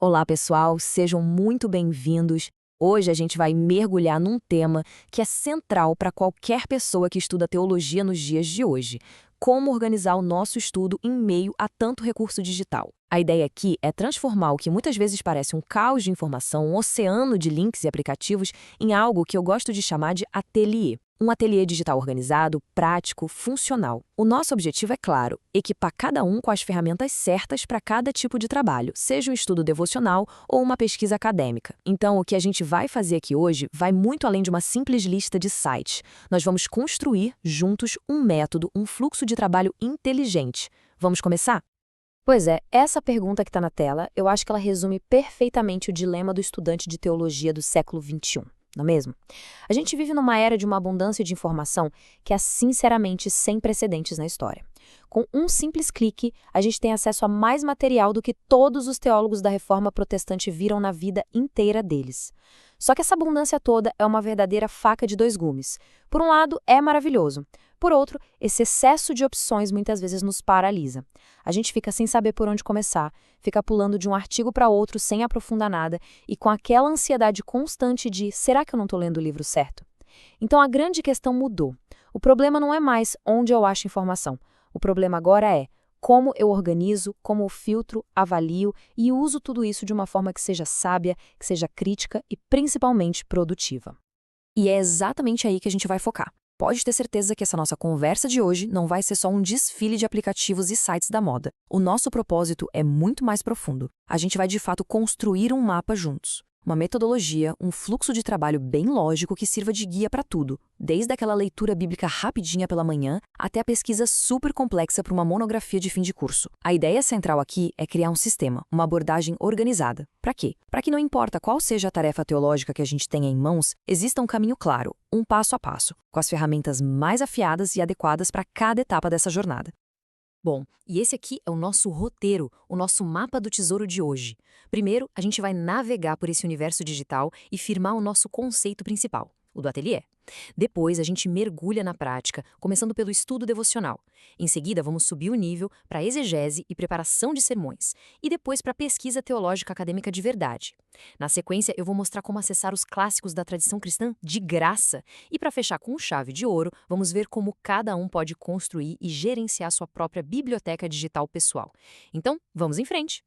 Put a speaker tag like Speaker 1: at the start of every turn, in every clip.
Speaker 1: Olá, pessoal, sejam muito bem-vindos. Hoje a gente vai mergulhar num tema que é central para qualquer pessoa que estuda teologia nos dias de hoje: como organizar o nosso estudo em meio a tanto recurso digital. A ideia aqui é transformar o que muitas vezes parece um caos de informação, um oceano de links e aplicativos, em algo que eu gosto de chamar de ateliê. Um ateliê digital organizado, prático, funcional. O nosso objetivo é claro: equipar cada um com as ferramentas certas para cada tipo de trabalho, seja um estudo devocional ou uma pesquisa acadêmica. Então, o que a gente vai fazer aqui hoje vai muito além de uma simples lista de sites. Nós vamos construir, juntos, um método, um fluxo de trabalho inteligente. Vamos começar? Pois é, essa pergunta que está na tela, eu acho que ela resume perfeitamente o dilema do estudante de teologia do século XXI. Não é mesmo? A gente vive numa era de uma abundância de informação que é sinceramente sem precedentes na história. Com um simples clique, a gente tem acesso a mais material do que todos os teólogos da Reforma Protestante viram na vida inteira deles. Só que essa abundância toda é uma verdadeira faca de dois gumes. Por um lado, é maravilhoso. Por outro, esse excesso de opções muitas vezes nos paralisa. A gente fica sem saber por onde começar, fica pulando de um artigo para outro sem aprofundar nada e com aquela ansiedade constante de: será que eu não estou lendo o livro certo? Então a grande questão mudou. O problema não é mais onde eu acho informação. O problema agora é como eu organizo, como eu filtro, avalio e uso tudo isso de uma forma que seja sábia, que seja crítica e principalmente produtiva. E é exatamente aí que a gente vai focar. Pode ter certeza que essa nossa conversa de hoje não vai ser só um desfile de aplicativos e sites da moda. O nosso propósito é muito mais profundo. A gente vai de fato construir um mapa juntos. Uma metodologia, um fluxo de trabalho bem lógico que sirva de guia para tudo, desde aquela leitura bíblica rapidinha pela manhã até a pesquisa super complexa para uma monografia de fim de curso. A ideia central aqui é criar um sistema, uma abordagem organizada. Para quê? Para que não importa qual seja a tarefa teológica que a gente tenha em mãos, exista um caminho claro, um passo a passo, com as ferramentas mais afiadas e adequadas para cada etapa dessa jornada. Bom, e esse aqui é o nosso roteiro, o nosso mapa do tesouro de hoje. Primeiro, a gente vai navegar por esse universo digital e firmar o nosso conceito principal, o do ateliê. Depois, a gente mergulha na prática, começando pelo estudo devocional. Em seguida, vamos subir o nível para exegese e preparação de sermões, e depois para pesquisa teológica acadêmica de verdade. Na sequência, eu vou mostrar como acessar os clássicos da tradição cristã de graça. E para fechar com chave de ouro, vamos ver como cada um pode construir e gerenciar sua própria biblioteca digital pessoal. Então, vamos em frente!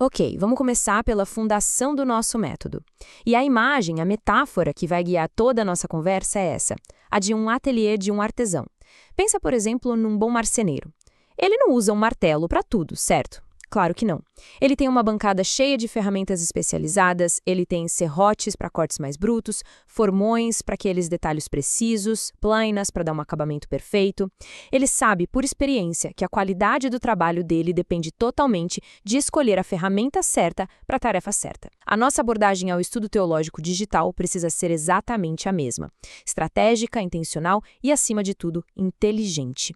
Speaker 1: Ok, vamos começar pela fundação do nosso método. E a imagem, a metáfora que vai guiar toda a nossa conversa é essa, a de um ateliê de um artesão. Pensa, por exemplo, num bom marceneiro. Ele não usa um martelo para tudo, certo? Claro que não. Ele tem uma bancada cheia de ferramentas especializadas, ele tem serrotes para cortes mais brutos, formões para aqueles detalhes precisos, plainas para dar um acabamento perfeito. Ele sabe, por experiência, que a qualidade do trabalho dele depende totalmente de escolher a ferramenta certa para a tarefa certa. A nossa abordagem ao estudo teológico digital precisa ser exatamente a mesma: estratégica, intencional e, acima de tudo, inteligente.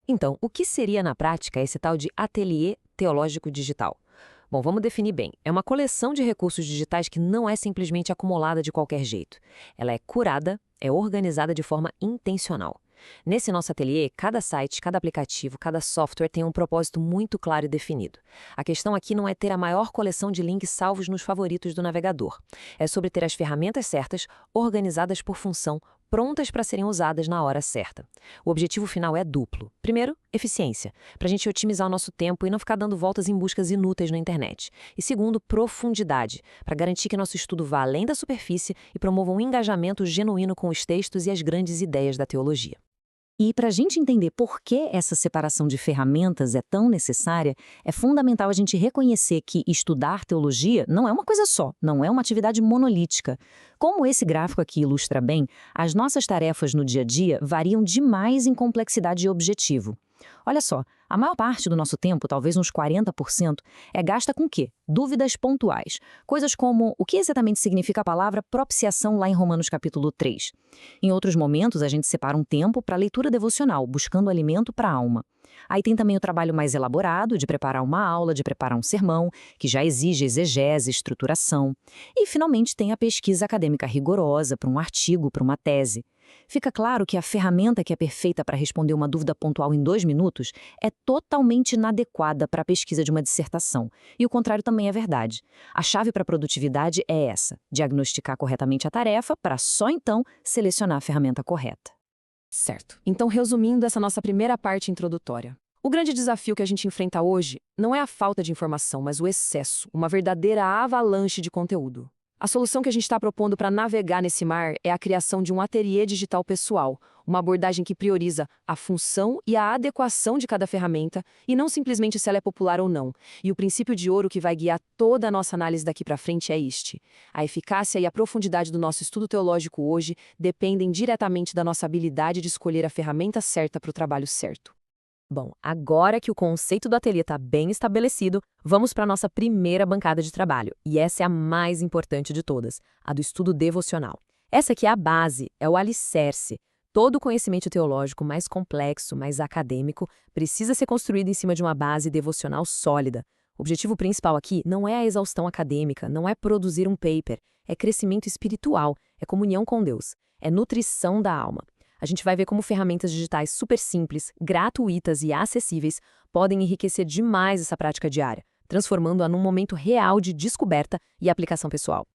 Speaker 1: Então, o que seria na prática esse tal de ateliê teológico digital? Bom, vamos definir bem. É uma coleção de recursos digitais que não é simplesmente acumulada de qualquer jeito. Ela é curada, é organizada de forma intencional. Nesse nosso ateliê, cada site, cada aplicativo, cada software tem um propósito muito claro e definido. A questão aqui não é ter a maior coleção de links salvos nos favoritos do navegador. É sobre ter as ferramentas certas, organizadas por função, prontas para serem usadas na hora certa. O objetivo final é duplo. Primeiro, eficiência, para a gente otimizar o nosso tempo e não ficar dando voltas em buscas inúteis na internet. E segundo, profundidade, para garantir que nosso estudo vá além da superfície e promova um engajamento genuíno com os textos e as grandes ideias da teologia.
Speaker 2: E para a gente entender por que essa separação de ferramentas é tão necessária, é fundamental a gente reconhecer que estudar teologia não é uma coisa só, não é uma atividade monolítica. Como esse gráfico aqui ilustra bem, as nossas tarefas no dia a dia variam demais em complexidade e objetivo. Olha só, a maior parte do nosso tempo, talvez uns 40%, é gasta com o quê? Dúvidas pontuais. Coisas como o que exatamente significa a palavra propiciação lá em Romanos capítulo 3. Em outros momentos, a gente separa um tempo para leitura devocional, buscando alimento para a alma. Aí tem também o trabalho mais elaborado de preparar uma aula, de preparar um sermão, que já exige exegese, estruturação. E, finalmente, tem a pesquisa acadêmica rigorosa para um artigo, para uma tese. Fica claro que a ferramenta que é perfeita para responder uma dúvida pontual em 2 minutos é totalmente inadequada para a pesquisa de uma dissertação. E o contrário também é verdade. A chave para a produtividade é essa: diagnosticar corretamente a tarefa para só então selecionar a ferramenta correta.
Speaker 1: Certo. Então, resumindo essa nossa primeira parte introdutória. O grande desafio que a gente enfrenta hoje não é a falta de informação, mas o excesso, uma verdadeira avalanche de conteúdo. A solução que a gente está propondo para navegar nesse mar é a criação de um ateliê digital pessoal, uma abordagem que prioriza a função e a adequação de cada ferramenta e não simplesmente se ela é popular ou não. E o princípio de ouro que vai guiar toda a nossa análise daqui para frente é este: a eficácia e a profundidade do nosso estudo teológico hoje dependem diretamente da nossa habilidade de escolher a ferramenta certa para o trabalho certo. Bom, agora que o conceito do ateliê está bem estabelecido, vamos para a nossa primeira bancada de trabalho, e essa é a mais importante de todas, a do estudo devocional. Essa aqui é a base, é o alicerce. Todo o conhecimento teológico mais complexo, mais acadêmico, precisa ser construído em cima de uma base devocional sólida. O objetivo principal aqui não é a exaustão acadêmica, não é produzir um paper, é crescimento espiritual, é comunhão com Deus, é nutrição da alma. A gente vai ver como ferramentas digitais super simples, gratuitas e acessíveis podem enriquecer demais essa prática diária, transformando-a num momento real de descoberta e aplicação pessoal.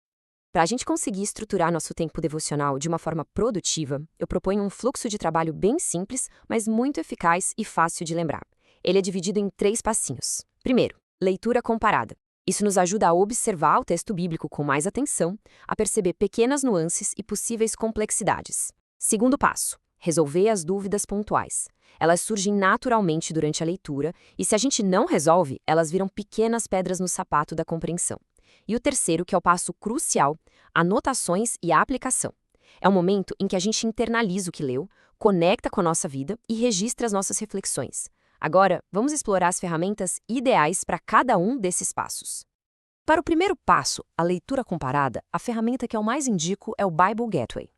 Speaker 1: Para a gente conseguir estruturar nosso tempo devocional de uma forma produtiva, eu proponho um fluxo de trabalho bem simples, mas muito eficaz e fácil de lembrar. Ele é dividido em 3 passinhos. Primeiro, leitura comparada. Isso nos ajuda a observar o texto bíblico com mais atenção, a perceber pequenas nuances e possíveis complexidades. Segundo passo, resolver as dúvidas pontuais. Elas surgem naturalmente durante a leitura e, se a gente não resolve, elas viram pequenas pedras no sapato da compreensão. E o terceiro, que é o passo crucial, anotações e a aplicação. É o momento em que a gente internaliza o que leu, conecta com a nossa vida e registra as nossas reflexões. Agora, vamos explorar as ferramentas ideais para cada um desses passos. Para o primeiro passo, a leitura comparada, a ferramenta que eu mais indico é o Bible Gateway.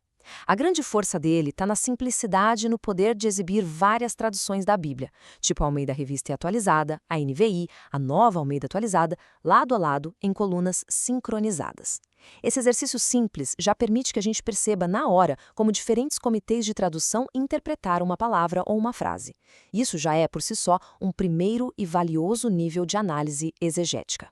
Speaker 1: A grande força dele está na simplicidade e no poder de exibir várias traduções da Bíblia, tipo a Almeida Revista e Atualizada, a NVI, a Nova Almeida Atualizada, lado a lado, em colunas sincronizadas. Esse exercício simples já permite que a gente perceba na hora como diferentes comitês de tradução interpretaram uma palavra ou uma frase. Isso já é, por si só, um primeiro e valioso nível de análise exegética.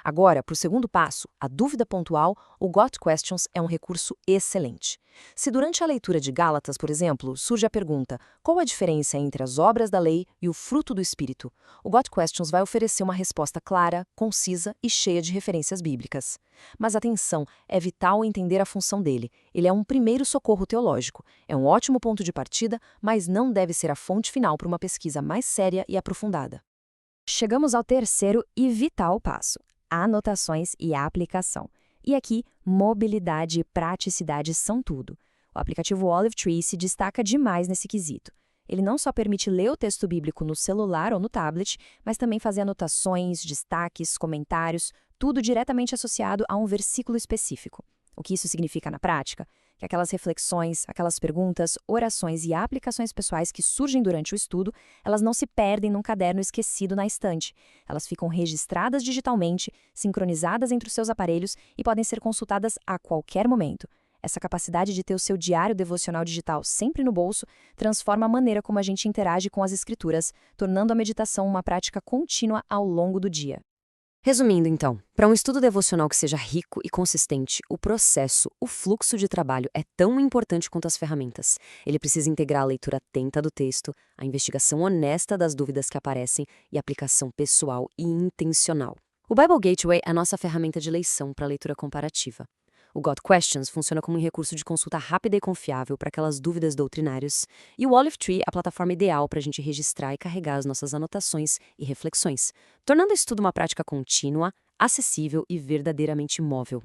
Speaker 1: Agora, para o segundo passo, a dúvida pontual, o Got Questions é um recurso excelente. Se durante a leitura de Gálatas, por exemplo, surge a pergunta: qual a diferença entre as obras da lei e o fruto do Espírito? O Got Questions vai oferecer uma resposta clara, concisa e cheia de referências bíblicas. Mas atenção, é vital entender a função dele. Ele é um primeiro socorro teológico. É um ótimo ponto de partida, mas não deve ser a fonte final para uma pesquisa mais séria e aprofundada. Chegamos ao terceiro e vital passo: anotações e aplicação. E aqui, mobilidade e praticidade são tudo. O aplicativo Olive Tree se destaca demais nesse quesito. Ele não só permite ler o texto bíblico no celular ou no tablet, mas também fazer anotações, destaques, comentários, tudo diretamente associado a um versículo específico. O que isso significa na prática? Que aquelas reflexões, aquelas perguntas, orações e aplicações pessoais que surgem durante o estudo, elas não se perdem num caderno esquecido na estante. Elas ficam registradas digitalmente, sincronizadas entre os seus aparelhos e podem ser consultadas a qualquer momento. Essa capacidade de ter o seu diário devocional digital sempre no bolso transforma a maneira como a gente interage com as escrituras, tornando a meditação uma prática contínua ao longo do dia. Resumindo, então, para um estudo devocional que seja rico e consistente, o processo, o fluxo de trabalho é tão importante quanto as ferramentas. Ele precisa integrar a leitura atenta do texto, a investigação honesta das dúvidas que aparecem e a aplicação pessoal e intencional. O Bible Gateway é a nossa ferramenta de eleição para leitura comparativa. O Got Questions funciona como um recurso de consulta rápida e confiável para aquelas dúvidas doutrinárias, e o Olive Tree é a plataforma ideal para a gente registrar e carregar as nossas anotações e reflexões, tornando o estudo uma prática contínua, acessível e verdadeiramente móvel.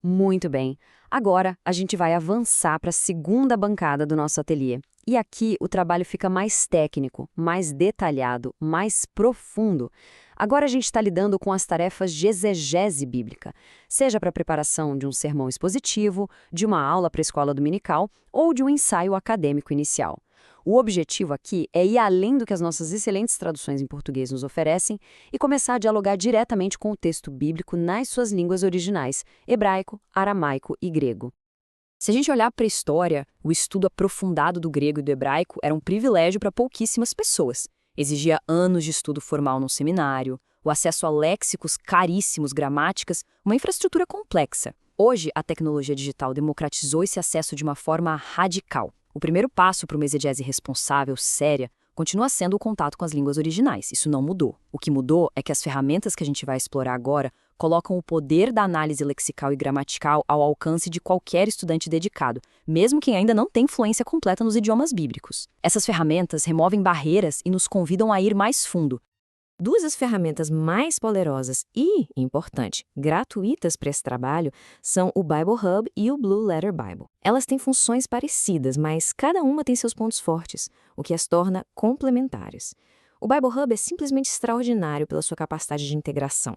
Speaker 1: Muito bem, agora a gente vai avançar para a segunda bancada do nosso ateliê. E aqui o trabalho fica mais técnico, mais detalhado, mais profundo. Agora a gente está lidando com as tarefas de exegese bíblica, seja para a preparação de um sermão expositivo, de uma aula para a escola dominical ou de um ensaio acadêmico inicial. O objetivo aqui é ir além do que as nossas excelentes traduções em português nos oferecem e começar a dialogar diretamente com o texto bíblico nas suas línguas originais, hebraico, aramaico e grego. Se a gente olhar para a história, o estudo aprofundado do grego e do hebraico era um privilégio para pouquíssimas pessoas. Exigia anos de estudo formal num seminário, o acesso a léxicos caríssimos, gramáticas, uma infraestrutura complexa. Hoje, a tecnologia digital democratizou esse acesso de uma forma radical. O primeiro passo para uma exegese responsável, séria, continua sendo o contato com as línguas originais. Isso não mudou. O que mudou é que as ferramentas que a gente vai explorar agora colocam o poder da análise lexical e gramatical ao alcance de qualquer estudante dedicado, mesmo quem ainda não tem fluência completa nos idiomas bíblicos. Essas ferramentas removem barreiras e nos convidam a ir mais fundo.
Speaker 2: Duas das ferramentas mais poderosas e, importante, gratuitas para esse trabalho são o Bible Hub e o Blue Letter Bible. Elas têm funções parecidas, mas cada uma tem seus pontos fortes, o que as torna complementares. O Bible Hub é simplesmente extraordinário pela sua capacidade de integração.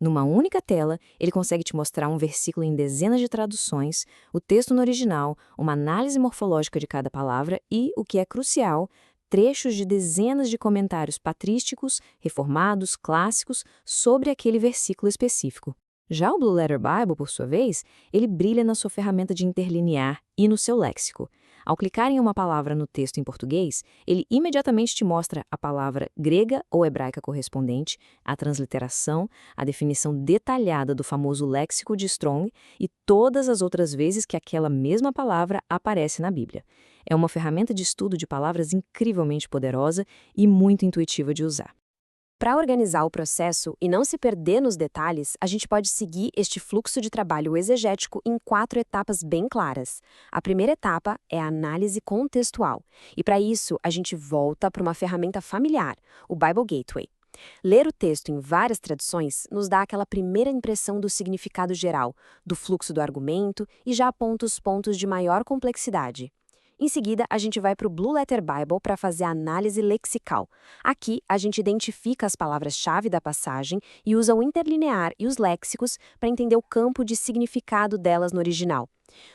Speaker 2: Numa única tela, ele consegue te mostrar um versículo em dezenas de traduções, o texto no original, uma análise morfológica de cada palavra e, o que é crucial, trechos de dezenas de comentários patrísticos, reformados, clássicos, sobre aquele versículo específico. Já o Blue Letter Bible, por sua vez, ele brilha na sua ferramenta de interlinear e no seu léxico. Ao clicar em uma palavra no texto em português, ele imediatamente te mostra a palavra grega ou hebraica correspondente, a transliteração, a definição detalhada do famoso léxico de Strong e todas as outras vezes que aquela mesma palavra aparece na Bíblia. É uma ferramenta de estudo de palavras incrivelmente poderosa e muito intuitiva de usar.
Speaker 1: Para organizar o processo e não se perder nos detalhes, a gente pode seguir este fluxo de trabalho exegético em 4 etapas bem claras. A primeira etapa é a análise contextual, e para isso a gente volta para uma ferramenta familiar, o Bible Gateway. Ler o texto em várias traduções nos dá aquela primeira impressão do significado geral, do fluxo do argumento e já aponta os pontos de maior complexidade. Em seguida, a gente vai para o Blue Letter Bible para fazer a análise lexical. Aqui, a gente identifica as palavras-chave da passagem e usa o interlinear e os léxicos para entender o campo de significado delas no original.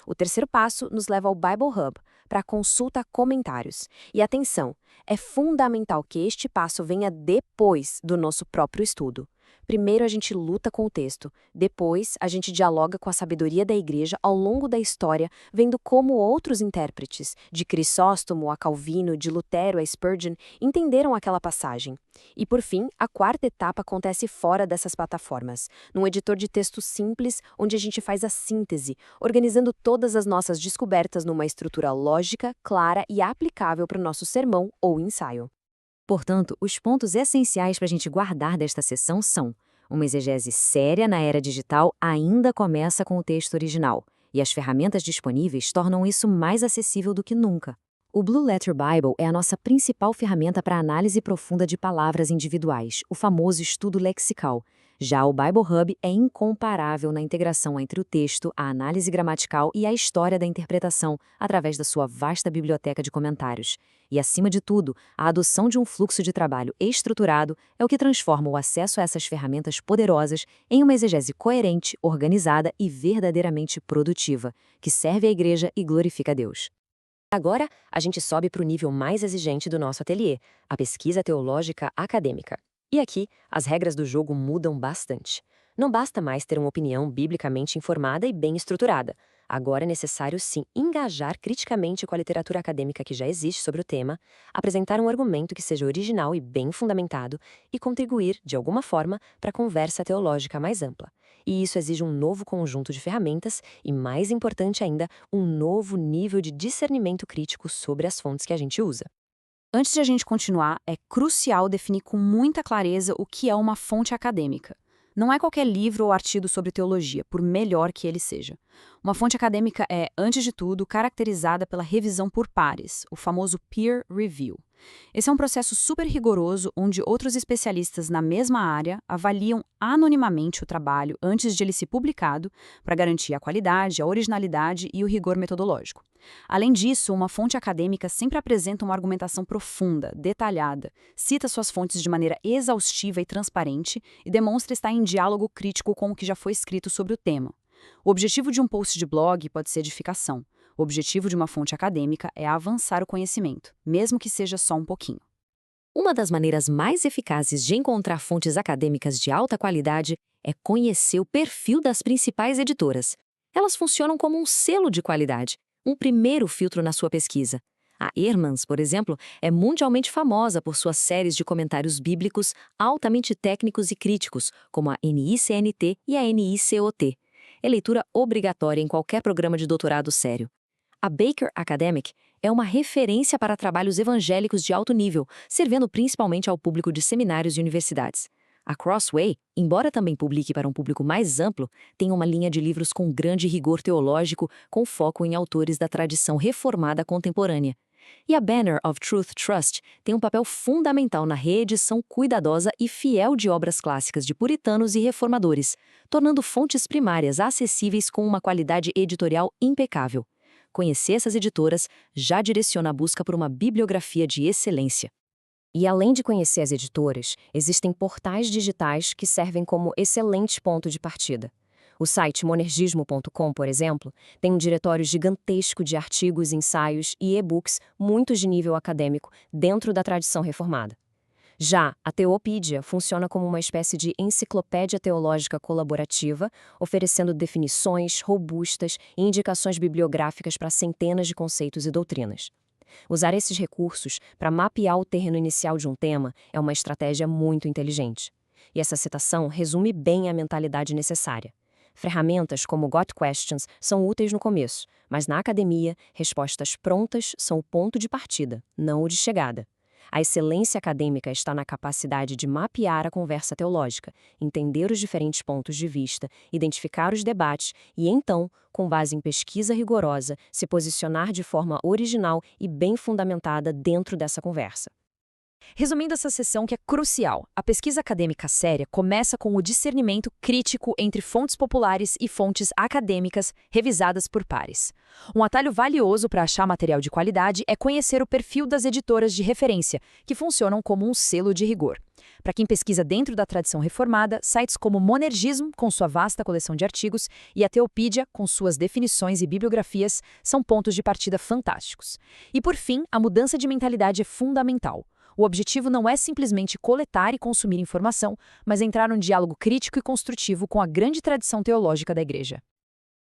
Speaker 1: O terceiro passo nos leva ao Bible Hub, para a consulta a comentários. E atenção, é fundamental que este passo venha depois do nosso próprio estudo. Primeiro a gente luta com o texto, depois a gente dialoga com a sabedoria da igreja ao longo da história, vendo como outros intérpretes, de Crisóstomo a Calvino, de Lutero a Spurgeon, entenderam aquela passagem. E por fim, a quarta etapa acontece fora dessas plataformas, num editor de texto simples, onde a gente faz a síntese, organizando todas as nossas descobertas numa estrutura lógica, clara e aplicável para o nosso sermão ou ensaio.
Speaker 2: Portanto, os pontos essenciais para a gente guardar desta sessão são: uma exegese séria na era digital ainda começa com o texto original, e as ferramentas disponíveis tornam isso mais acessível do que nunca. O Blue Letter Bible é a nossa principal ferramenta para análise profunda de palavras individuais, o famoso estudo lexical. Já o Bible Hub é incomparável na integração entre o texto, a análise gramatical e a história da interpretação, através da sua vasta biblioteca de comentários. E, acima de tudo, a adoção de um fluxo de trabalho estruturado é o que transforma o acesso a essas ferramentas poderosas em uma exegese coerente, organizada e verdadeiramente produtiva, que serve à igreja e glorifica a Deus.
Speaker 1: Agora, a gente sobe para o nível mais exigente do nosso ateliê, a pesquisa teológica acadêmica. E aqui, as regras do jogo mudam bastante. Não basta mais ter uma opinião biblicamente informada e bem estruturada. Agora é necessário, sim, engajar criticamente com a literatura acadêmica que já existe sobre o tema, apresentar um argumento que seja original e bem fundamentado e contribuir, de alguma forma, para a conversa teológica mais ampla. E isso exige um novo conjunto de ferramentas e, mais importante ainda, um novo nível de discernimento crítico sobre as fontes que a gente usa.
Speaker 3: Antes de a gente continuar, é crucial definir com muita clareza o que é uma fonte acadêmica. Não é qualquer livro ou artigo sobre teologia, por melhor que ele seja. Uma fonte acadêmica é, antes de tudo, caracterizada pela revisão por pares, o famoso peer review. Esse é um processo super rigoroso onde outros especialistas na mesma área avaliam anonimamente o trabalho antes de ele ser publicado para garantir a qualidade, a originalidade e o rigor metodológico. Além disso, uma fonte acadêmica sempre apresenta uma argumentação profunda, detalhada, cita suas fontes de maneira exaustiva e transparente e demonstra estar em diálogo crítico com o que já foi escrito sobre o tema. O objetivo de um post de blog pode ser edificação. O objetivo de uma fonte acadêmica é avançar o conhecimento, mesmo que seja só um pouquinho.
Speaker 2: Uma das maneiras mais eficazes de encontrar fontes acadêmicas de alta qualidade é conhecer o perfil das principais editoras. Elas funcionam como um selo de qualidade, um primeiro filtro na sua pesquisa. A Ehrmans, por exemplo, é mundialmente famosa por suas séries de comentários bíblicos altamente técnicos e críticos, como a NICNT e a NICOT. É leitura obrigatória em qualquer programa de doutorado sério. A Baker Academic é uma referência para trabalhos evangélicos de alto nível, servindo principalmente ao público de seminários e universidades. A Crossway, embora também publique para um público mais amplo, tem uma linha de livros com grande rigor teológico, com foco em autores da tradição reformada contemporânea. E a Banner of Truth Trust tem um papel fundamental na reedição cuidadosa e fiel de obras clássicas de puritanos e reformadores, tornando fontes primárias acessíveis com uma qualidade editorial impecável. Conhecer essas editoras já direciona a busca por uma bibliografia de excelência.
Speaker 1: E além de conhecer as editoras, existem portais digitais que servem como excelente ponto de partida. O site monergismo.com, por exemplo, tem um diretório gigantesco de artigos, ensaios e e-books muitos de nível acadêmico dentro da tradição reformada. Já a Theopedia funciona como uma espécie de enciclopédia teológica colaborativa, oferecendo definições robustas e indicações bibliográficas para centenas de conceitos e doutrinas. Usar esses recursos para mapear o terreno inicial de um tema é uma estratégia muito inteligente. E essa citação resume bem a mentalidade necessária. Ferramentas como Got Questions são úteis no começo, mas na academia, respostas prontas são o ponto de partida, não o de chegada. A excelência acadêmica está na capacidade de mapear a conversa teológica, entender os diferentes pontos de vista, identificar os debates e, então, com base em pesquisa rigorosa, se posicionar de forma original e bem fundamentada dentro dessa conversa.
Speaker 3: Resumindo essa sessão que é crucial, a pesquisa acadêmica séria começa com o discernimento crítico entre fontes populares e fontes acadêmicas revisadas por pares. Um atalho valioso para achar material de qualidade é conhecer o perfil das editoras de referência, que funcionam como um selo de rigor. Para quem pesquisa dentro da tradição reformada, sites como Monergismo, com sua vasta coleção de artigos, e a Theopedia, com suas definições e bibliografias, são pontos de partida fantásticos. E por fim, a mudança de mentalidade é fundamental. O objetivo não é simplesmente coletar e consumir informação, mas entrar num diálogo crítico e construtivo com a grande tradição teológica da Igreja.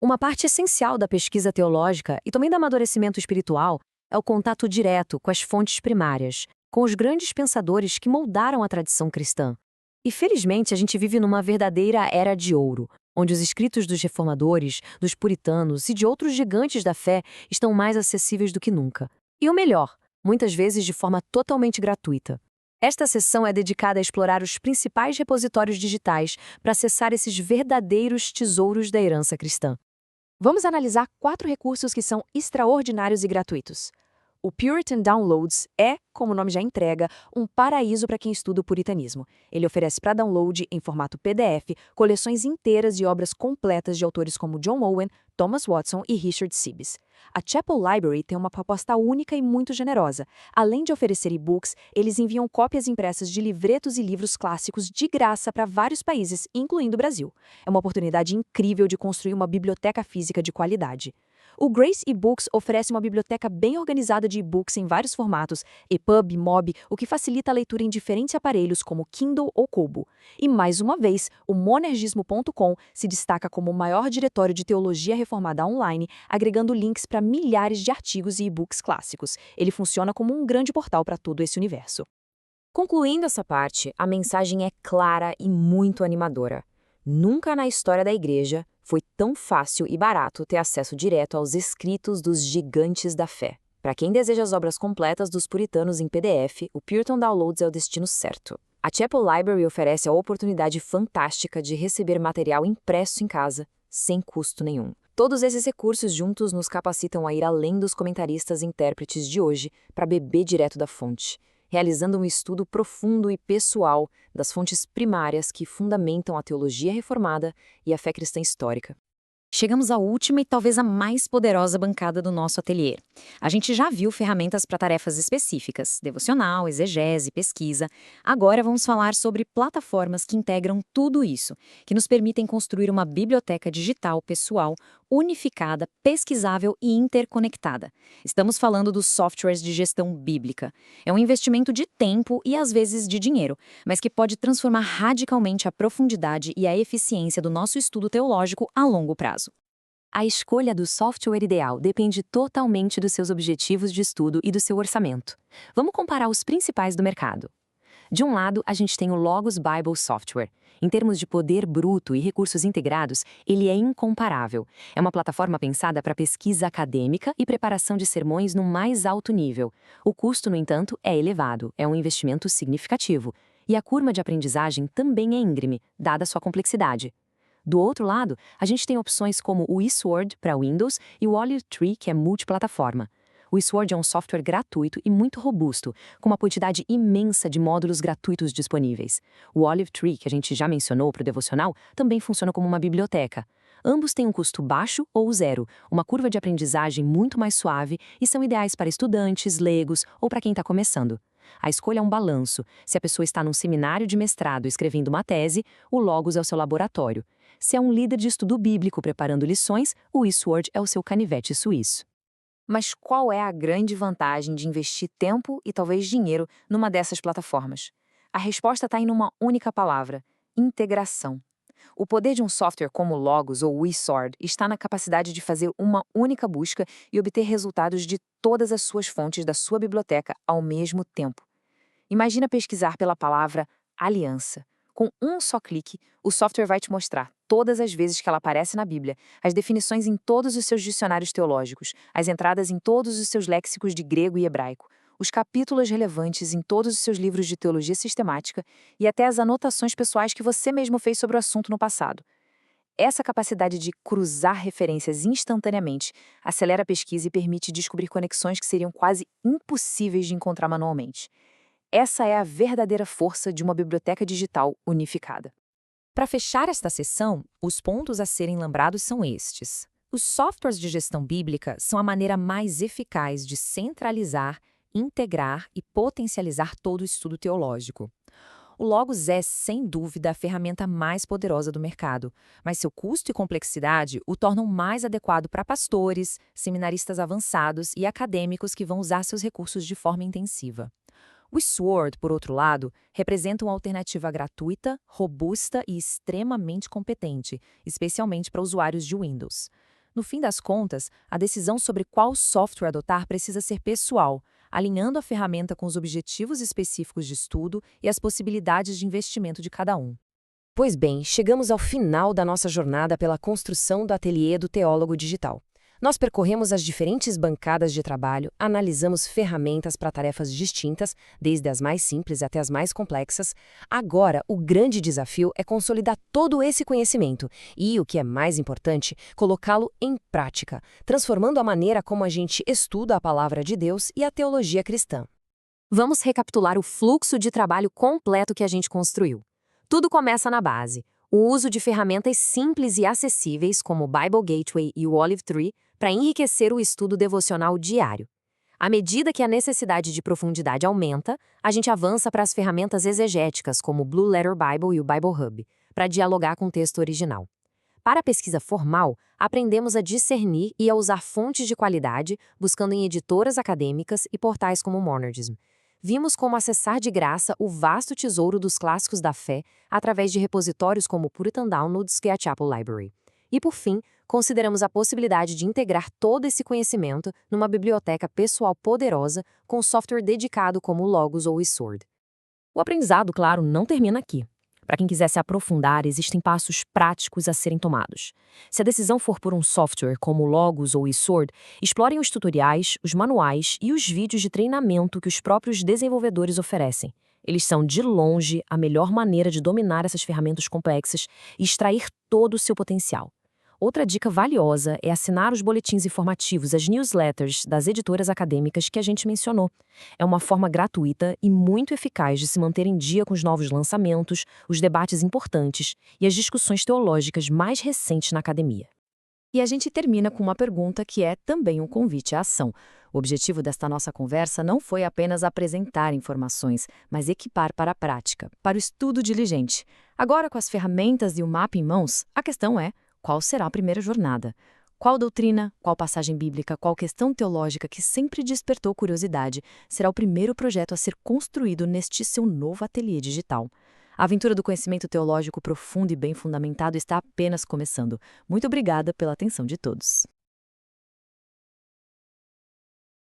Speaker 1: Uma parte essencial da pesquisa teológica e também do amadurecimento espiritual é o contato direto com as fontes primárias, com os grandes pensadores que moldaram a tradição cristã. E felizmente a gente vive numa verdadeira era de ouro, onde os escritos dos reformadores, dos puritanos e de outros gigantes da fé estão mais acessíveis do que nunca. E o melhor, muitas vezes de forma totalmente gratuita. Esta sessão é dedicada a explorar os principais repositórios digitais para acessar esses verdadeiros tesouros da herança cristã. Vamos analisar 4 recursos que são extraordinários e gratuitos. O Puritan Downloads é, como o nome já entrega, um paraíso para quem estuda o puritanismo. Ele oferece para download, em formato PDF, coleções inteiras de obras completas de autores como John Owen, Thomas Watson e Richard Sibbes. A Chapel Library tem uma proposta única e muito generosa. Além de oferecer e-books, eles enviam cópias impressas de livretos e livros clássicos de graça para vários países, incluindo o Brasil. É uma oportunidade incrível de construir uma biblioteca física de qualidade. O Grace eBooks oferece uma biblioteca bem organizada de e-books em vários formatos, EPUB, MOB, o que facilita a leitura em diferentes aparelhos como Kindle ou Kobo. E mais uma vez, o monergismo.com se destaca como o maior diretório de teologia reformada online, agregando links para milhares de artigos e e-books clássicos. Ele funciona como um grande portal para todo esse universo. Concluindo essa parte, a mensagem é clara e muito animadora. Nunca na história da Igreja foi tão fácil e barato ter acesso direto aos escritos dos gigantes da fé. Para quem deseja as obras completas dos puritanos em PDF, o Puritan Downloads é o destino certo. A Chapel Library oferece a oportunidade fantástica de receber material impresso em casa, sem custo nenhum. Todos esses recursos juntos nos capacitam a ir além dos comentaristas e intérpretes de hoje para beber direto da fonte, realizando um estudo profundo e pessoal das fontes primárias que fundamentam a teologia reformada e a fé cristã histórica.
Speaker 2: Chegamos à última e talvez a mais poderosa bancada do nosso ateliê. A gente já viu ferramentas para tarefas específicas, devocional, exegese, pesquisa. Agora vamos falar sobre plataformas que integram tudo isso, que nos permitem construir uma biblioteca digital pessoal, unificada, pesquisável e interconectada. Estamos falando dos softwares de gestão bíblica. É um investimento de tempo e às vezes de dinheiro, mas que pode transformar radicalmente a profundidade e a eficiência do nosso estudo teológico a longo prazo.
Speaker 1: A escolha do software ideal depende totalmente dos seus objetivos de estudo e do seu orçamento. Vamos comparar os principais do mercado. De um lado, a gente tem o Logos Bible Software. Em termos de poder bruto e recursos integrados, ele é incomparável. É uma plataforma pensada para pesquisa acadêmica e preparação de sermões no mais alto nível. O custo, no entanto, é elevado, é um investimento significativo. E a curva de aprendizagem também é íngreme, dada sua complexidade. Do outro lado, a gente tem opções como o eSword para Windows e o Olive Tree, que é multiplataforma. O eSword é um software gratuito e muito robusto, com uma quantidade imensa de módulos gratuitos disponíveis. O Olive Tree, que a gente já mencionou para o devocional, também funciona como uma biblioteca. Ambos têm um custo baixo ou zero, uma curva de aprendizagem muito mais suave e são ideais para estudantes, leigos ou para quem está começando. A escolha é um balanço. Se a pessoa está num seminário de mestrado escrevendo uma tese, o Logos é o seu laboratório. Se é um líder de estudo bíblico preparando lições, o eSword é o seu canivete suíço.
Speaker 2: Mas qual é a grande vantagem de investir tempo e talvez dinheiro numa dessas plataformas? A resposta está em uma única palavra: integração. O poder de um software como o Logos ou o eSword está na capacidade de fazer uma única busca e obter resultados de todas as suas fontes da sua biblioteca ao mesmo tempo. Imagina pesquisar pela palavra aliança. Com um só clique, o software vai te mostrar, todas as vezes que ela aparece na Bíblia, as definições em todos os seus dicionários teológicos, as entradas em todos os seus léxicos de grego e hebraico, os capítulos relevantes em todos os seus livros de teologia sistemática e até as anotações pessoais que você mesmo fez sobre o assunto no passado. Essa capacidade de cruzar referências instantaneamente acelera a pesquisa e permite descobrir conexões que seriam quase impossíveis de encontrar manualmente. Essa é a verdadeira força de uma biblioteca digital unificada.
Speaker 1: Para fechar esta sessão, os pontos a serem lembrados são estes. Os softwares de gestão bíblica são a maneira mais eficaz de centralizar, integrar e potencializar todo o estudo teológico. O Logos é, sem dúvida, a ferramenta mais poderosa do mercado, mas seu custo e complexidade o tornam mais adequado para pastores, seminaristas avançados e acadêmicos que vão usar seus recursos de forma intensiva. O eSword, por outro lado, representa uma alternativa gratuita, robusta e extremamente competente, especialmente para usuários de Windows. No fim das contas, a decisão sobre qual software adotar precisa ser pessoal, alinhando a ferramenta com os objetivos específicos de estudo e as possibilidades de investimento de cada um. Pois bem, chegamos ao final da nossa jornada pela construção do ateliê do teólogo digital. Nós percorremos as diferentes bancadas de trabalho, analisamos ferramentas para tarefas distintas, desde as mais simples até as mais complexas. Agora, o grande desafio é consolidar todo esse conhecimento e, o que é mais importante, colocá-lo em prática, transformando a maneira como a gente estuda a palavra de Deus e a teologia cristã. Vamos recapitular o fluxo de trabalho completo que a gente construiu. Tudo começa na base. O uso de ferramentas simples e acessíveis, como o Bible Gateway e o Olive Tree, para enriquecer o estudo devocional diário. À medida que a necessidade de profundidade aumenta, a gente avança para as ferramentas exegéticas, como o Blue Letter Bible e o Bible Hub, para dialogar com o texto original. Para a pesquisa formal, aprendemos a discernir e a usar fontes de qualidade, buscando em editoras acadêmicas e portais como o Monergism. Vimos como acessar de graça o vasto tesouro dos clássicos da fé através de repositórios como o Puritan Downloads e a Chapel Library. E, por fim, consideramos a possibilidade de integrar todo esse conhecimento numa biblioteca pessoal poderosa com software dedicado como o Logos ou o eSword. O aprendizado, claro, não termina aqui. Para quem quiser se aprofundar, existem passos práticos a serem tomados. Se a decisão for por um software como o Logos ou o eSword, explorem os tutoriais, os manuais e os vídeos de treinamento que os próprios desenvolvedores oferecem. Eles são, de longe, a melhor maneira de dominar essas ferramentas complexas e extrair todo o seu potencial. Outra dica valiosa é assinar os boletins informativos, as newsletters das editoras acadêmicas que a gente mencionou. É uma forma gratuita e muito eficaz de se manter em dia com os novos lançamentos, os debates importantes e as discussões teológicas mais recentes na academia. E a gente termina com uma pergunta que é também um convite à ação. O objetivo desta nossa conversa não foi apenas apresentar informações, mas equipar para a prática, para o estudo diligente. Agora, com as ferramentas e o mapa em mãos, a questão é: qual será a primeira jornada? Qual doutrina, qual passagem bíblica, qual questão teológica que sempre despertou curiosidade será o primeiro projeto a ser construído neste seu novo ateliê digital?
Speaker 2: A aventura do conhecimento teológico profundo e bem fundamentado está apenas começando. Muito obrigada pela atenção de todos.